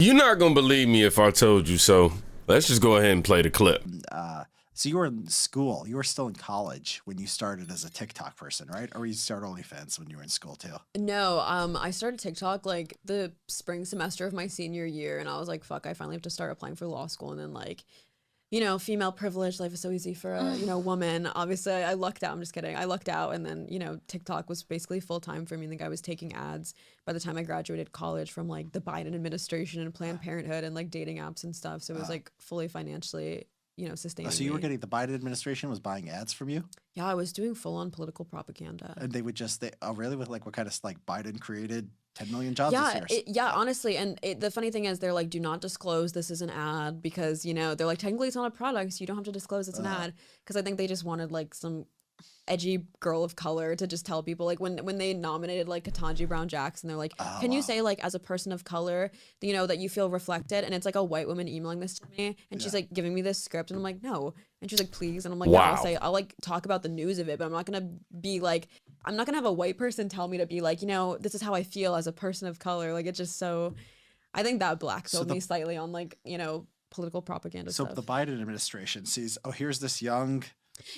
You're not gonna believe me if I told you so. Let's just go ahead and play the clip. So you were in school. You were still in college when you started as a TikTok person, right? Or you started OnlyFans when you were in school too? No, I started TikTok like the spring semester of my senior year, and I was like, fuck, I finally have to start applying for law school. And then like, you know, female privilege, life is so easy for a, you know, woman. Obviously, I lucked out. I'm just kidding. I lucked out. And then, you know, TikTok was basically full time for me. I think I was taking ads by the time I graduated college from like the Biden administration and Planned Parenthood and like dating apps and stuff. So it was like fully financially, you know, sustaining. So you were getting, the Biden administration was buying ads from you? Yeah, I was doing full on political propaganda. And they would just, really? With like what kind of, like Biden created 10 million jobs this year? Yeah, honestly. And the funny thing is they're like, do not disclose this is an ad because, you know, they're like, technically it's not a product. So you don't have to disclose it's an ad. Because I think they just wanted like some edgy girl of color to just tell people, like when they nominated like Ketanji Brown Jackson, they're like, can you say like as a person of color, you know, that you feel reflected? And it's like a white woman emailing this to me, and she's like giving me this script, and I'm like, no. And she's like, please. And I'm like, wow. yeah, I'll like talk about the news of it, but I'm not gonna be like, I'm not gonna have a white person tell me to be like, you know, this is how I feel as a person of color. Like, it's just so, I think that black-pilled me slightly on like, you know, political propaganda stuff. So the Biden administration sees, oh, here's this young,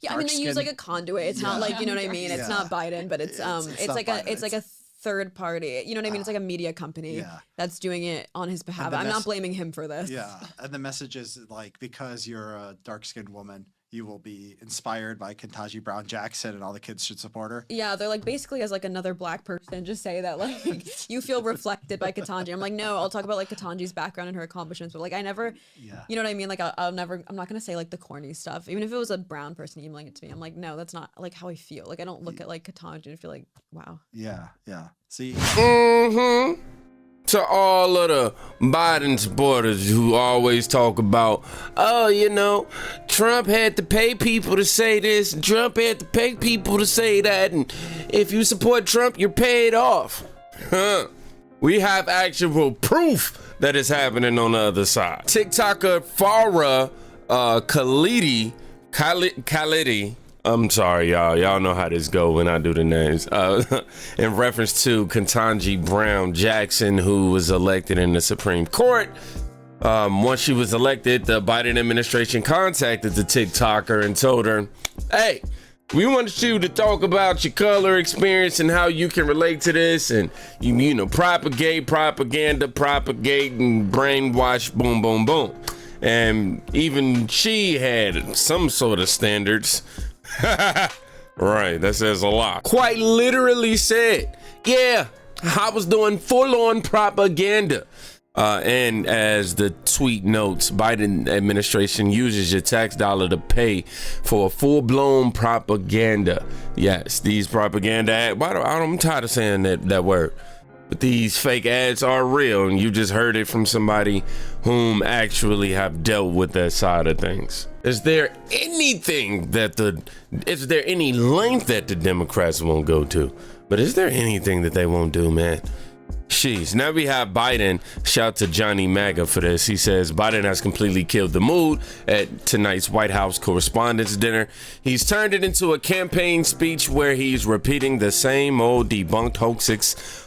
yeah, I mean, they use like a conduit. It's not like, you know what I mean? It's not Biden, but it's like a third party. You know what I mean? It's like a media company that's doing it on his behalf. I'm not blaming him for this. Yeah, and the message is like, because you're a dark-skinned woman, you will be inspired by Ketanji Brown Jackson, and all the kids should support her. Yeah, they're like, basically as like another black person, just say that like you feel reflected by Ketanji. I'm like, no, I'll talk about like Ketanji's background and her accomplishments, but like I never, you know what I mean? Like I'm not gonna say like the corny stuff. Even if it was a brown person emailing it to me, I'm like, no, that's not like how I feel. Like I don't look at like Ketanji and feel like, wow. Yeah. See. To all of the Biden supporters who always talk about, oh, you know, Trump had to pay people to say this, and Trump had to pay people to say that, and if you support Trump, you're paid off. We have actual proof that it's happening on the other side. TikToker Farah Khalidi, I'm sorry, y'all. Y'all know how this go when I do the names. In reference to Ketanji Brown Jackson, who was elected in the Supreme Court. Once she was elected, the Biden administration contacted the TikToker and told her, hey, we want you to talk about your color experience and how you can relate to this, and you know, propagate propaganda, propagate and brainwash, boom, boom, boom. And even she had some sort of standards. Right, that says a lot. Quite literally said, yeah, I was doing full-on propaganda. And as the tweet notes, Biden administration uses your tax dollar to pay for full-blown propaganda. Yes, these propaganda ads, I'm tired of saying that word. But these fake ads are real, and you just heard it from somebody whom actually have dealt with that side of things. Is there any length that the Democrats won't go to? But is there anything that they won't do, man? Jeez. Now we have Biden. Shout to Johnny MAGA for this. He says Biden has completely killed the mood at tonight's White House Correspondents' Dinner. He's turned it into a campaign speech where he's repeating the same old debunked hoaxes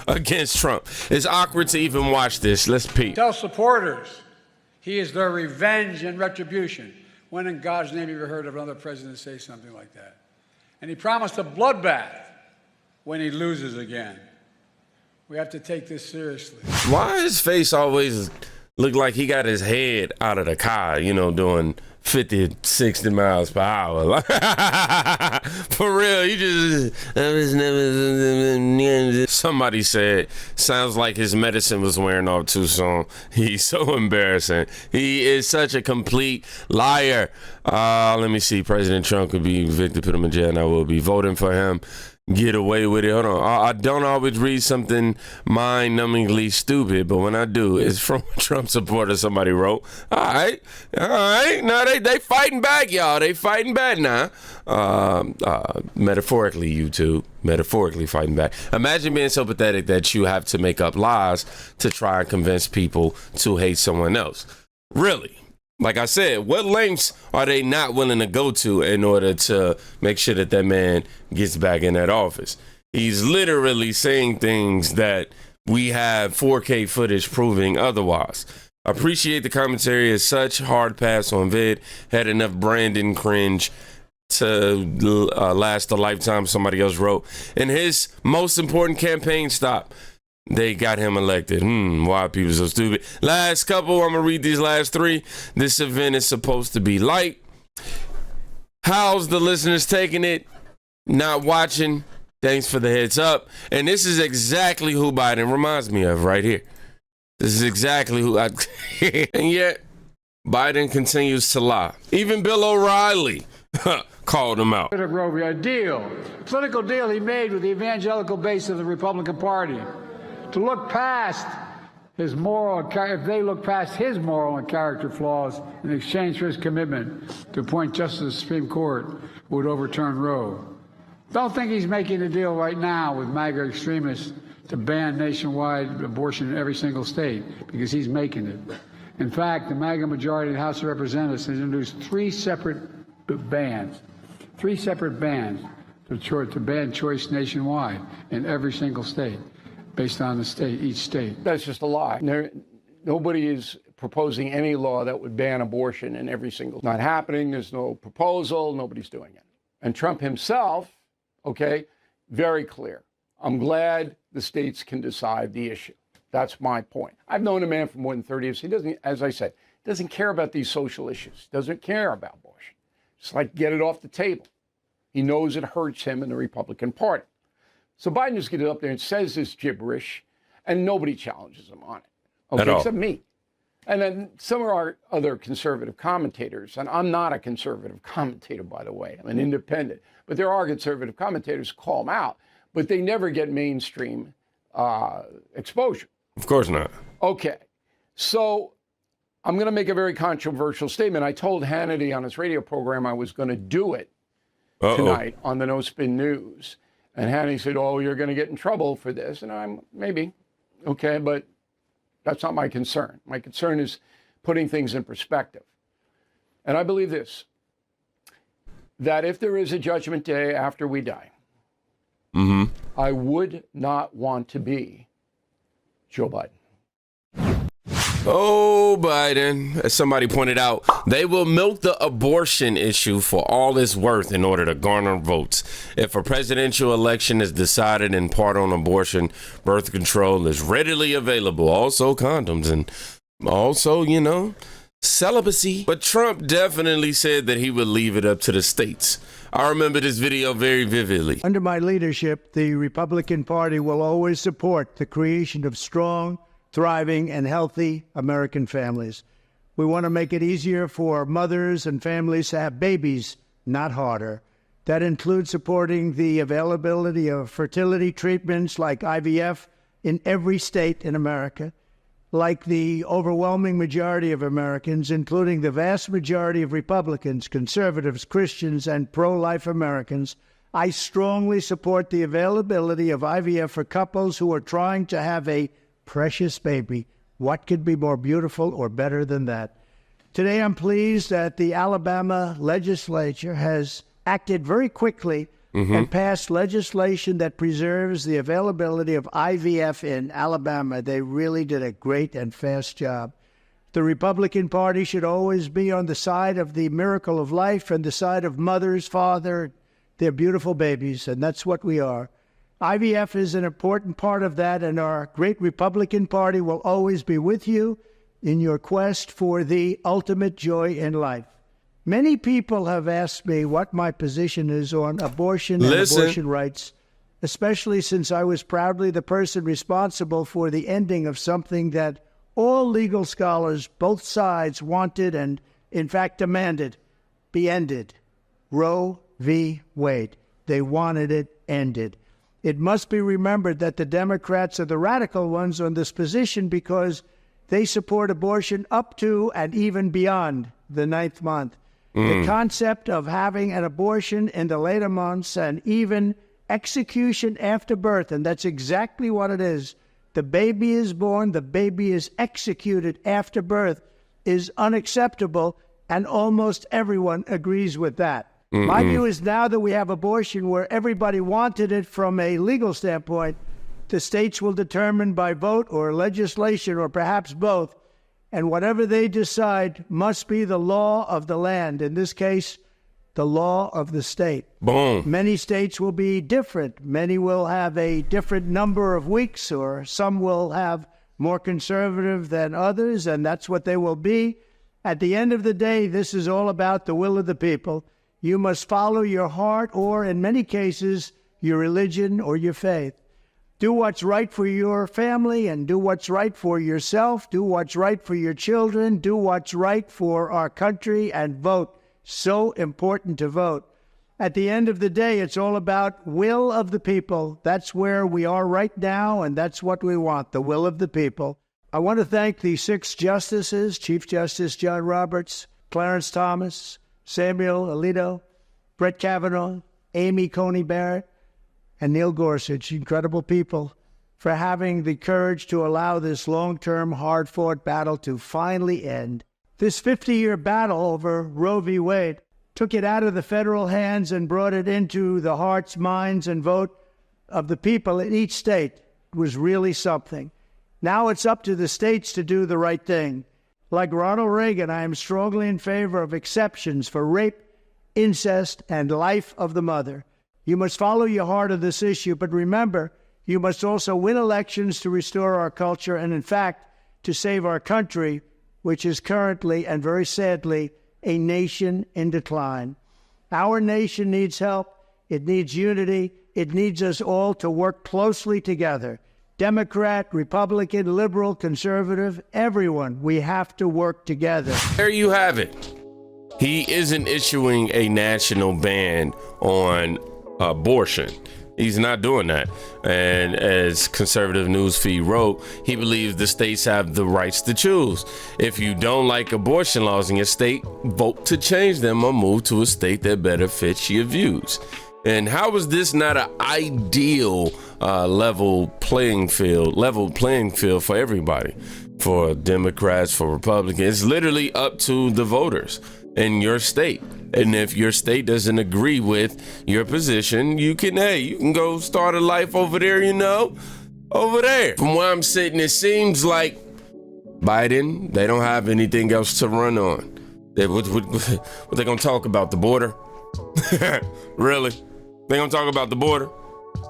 against Trump. It's awkward to even watch this. Let's peep. Tell supporters he is their revenge and retribution. When in God's name have you ever heard of another president say something like that? And he promised a bloodbath when he loses again. We have to take this seriously. Why his face always look like he got his head out of the car, you know, doing 50, 60 miles per hour. For real, you just... Somebody said, sounds like his medicine was wearing off too soon. He's so embarrassing. He is such a complete liar. Let me see. President Trump could be evicted, put him in jail, and I will be voting for him. Get away with it. Hold on. I don't always read something mind-numbingly stupid, but when I do, it's from a Trump supporter somebody wrote. All right. Now they fighting back, y'all. They fighting back now. Metaphorically, YouTube. Metaphorically fighting back. Imagine being so pathetic that you have to make up lies to try and convince people to hate someone else. Really? Like I said, what lengths are they not willing to go to in order to make sure that man gets back in that office? He's literally saying things that we have 4K footage proving otherwise. Appreciate the commentary as such. Hard pass on vid. Had enough Brandon cringe to last a lifetime, somebody else wrote. In his most important campaign stop, they got him elected. Why people so stupid? Last couple, I'm going to read these last three. This event is supposed to be light. How's the listeners taking it? Not watching? Thanks for the heads up. And this is exactly who Biden reminds me of right here. This is exactly who I... And yet, Biden continues to lie. Even Bill O'Reilly called him out. A deal, a political deal he made with the evangelical base of the Republican Party to look past his moral, if they look past his moral and character flaws in exchange for his commitment to appoint justice to the Supreme Court who would overturn Roe. Don't think he's making a deal right now with MAGA extremists to ban nationwide abortion in every single state, because he's making it. In fact, the MAGA majority in the House of Representatives has introduced three separate bans to ban choice nationwide in every single state, based on the state, each state. That's just a lie. Nobody is proposing any law that would ban abortion in every single. Not happening. There's no proposal. Nobody's doing it. And Trump himself, very clear. I'm glad the states can decide the issue. That's my point. I've known a man for more than 30 years. He doesn't, as I said, doesn't care about these social issues. Doesn't care about abortion. It's like, get it off the table. He knows it hurts him in the Republican Party. So Biden just gets up there and says this gibberish, and nobody challenges him on it. At all. Except me. And then some of our other conservative commentators, and I'm not a conservative commentator, by the way. I'm an independent. But there are conservative commentators who call him out, but they never get mainstream exposure. Of course not. Okay. So I'm going to make a very controversial statement. I told Hannity on his radio program I was going to do it tonight on the No Spin News. And Hannity said, oh, you're going to get in trouble for this. And I'm maybe, okay, but that's not my concern. My concern is putting things in perspective. And I believe this, that if there is a judgment day after we die, I would not want to be Joe Biden. Oh, Biden, as somebody pointed out, they will milk the abortion issue for all it's worth in order to garner votes. If a presidential election is decided in part on abortion, birth control is readily available. Also condoms and also, celibacy. But Trump definitely said that he would leave it up to the states. I remember this video very vividly. Under my leadership, the Republican Party will always support the creation of strong, thriving, and healthy American families. We want to make it easier for mothers and families to have babies, not harder. That includes supporting the availability of fertility treatments like IVF in every state in America. Like the overwhelming majority of Americans, including the vast majority of Republicans, conservatives, Christians, and pro-life Americans, I strongly support the availability of IVF for couples who are trying to have a precious baby. What could be more beautiful or better than that? Today, I'm pleased that the Alabama legislature has acted very quickly and passed legislation that preserves the availability of IVF in Alabama. They really did a great and fast job. The Republican Party should always be on the side of the miracle of life and the side of mothers, father, their beautiful babies, and that's what we are. IVF is an important part of that, and our great Republican Party will always be with you in your quest for the ultimate joy in life. Many people have asked me what my position is on abortion and abortion rights, especially since I was proudly the person responsible for the ending of something that all legal scholars, both sides, wanted and, in fact, demanded be ended. Roe v. Wade. They wanted it ended. It must be remembered that the Democrats are the radical ones on this position because they support abortion up to and even beyond the 9th month. The concept of having an abortion in the later months and even execution after birth, and that's exactly what it is. The baby is born, the baby is executed after birth, is unacceptable, and almost everyone agrees with that. My view is now that we have abortion where everybody wanted it from a legal standpoint, The states will determine by vote or legislation or perhaps both, and whatever they decide must be the law of the land. In this case, the law of the state. Boom. Many states will be different. Many will have a different number of weeks, or some will have more conservative than others, and that's what they will be. At the end of the day, this is all about the will of the people. You must follow your heart, or in many cases, your religion or your faith. Do what's right for your family and do what's right for yourself. Do what's right for your children. Do what's right for our country and vote. So important to vote. At the end of the day, it's all about will of the people. That's where we are right now, and that's what we want, the will of the people. I want to thank the 6 justices, Chief Justice John Roberts, Clarence Thomas, Samuel Alito, Brett Kavanaugh, Amy Coney Barrett, and Neil Gorsuch, incredible people, for having the courage to allow this long-term, hard-fought battle to finally end. This 50-year battle over Roe v. Wade took it out of the federal hands and brought it into the hearts, minds, and vote of the people in each state. It was really something. Now it's up to the states to do the right thing. Like Ronald Reagan, I am strongly in favor of exceptions for rape, incest, and life of the mother. You must follow your heart on this issue, but remember, you must also win elections to restore our culture and, in fact, to save our country, which is currently, and very sadly, a nation in decline. Our nation needs help. It needs unity. It needs us all to work closely together. Democrat, Republican, liberal, conservative, everyone, we have to work together. There you have it. He isn't issuing a national ban on abortion. He's not doing that. And as Conservative Newsfeed wrote, he believes the states have the rights to choose. If you don't like abortion laws in your state, vote to change them or move to a state that better fits your views. And how is this not an ideal level playing field for everybody? For Democrats, for Republicans, it's literally up to the voters in your state. And if your state doesn't agree with your position, you can go start a life over there, over there. From where I'm sitting, it seems like Biden, they don't have anything else to run on. What they gonna talk about, the border? Really? They gonna talk about the border?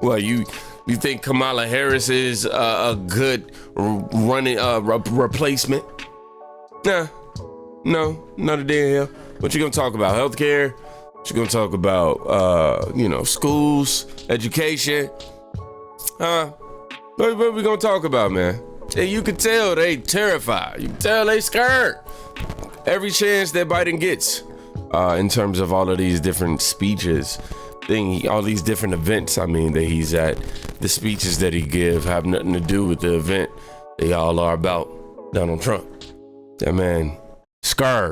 Well, you think Kamala Harris is a good running replacement? Nah, no, not a damn hell. What you gonna talk about? Healthcare? What you gonna talk about? Schools, education? What we gonna talk about, man? And you can tell they terrified. You can tell they scared. Every chance that Biden gets, in terms of all of these different speeches, all these different events, that he's at, the speeches that he give have nothing to do with the event. They all are about Donald Trump. That man, scared.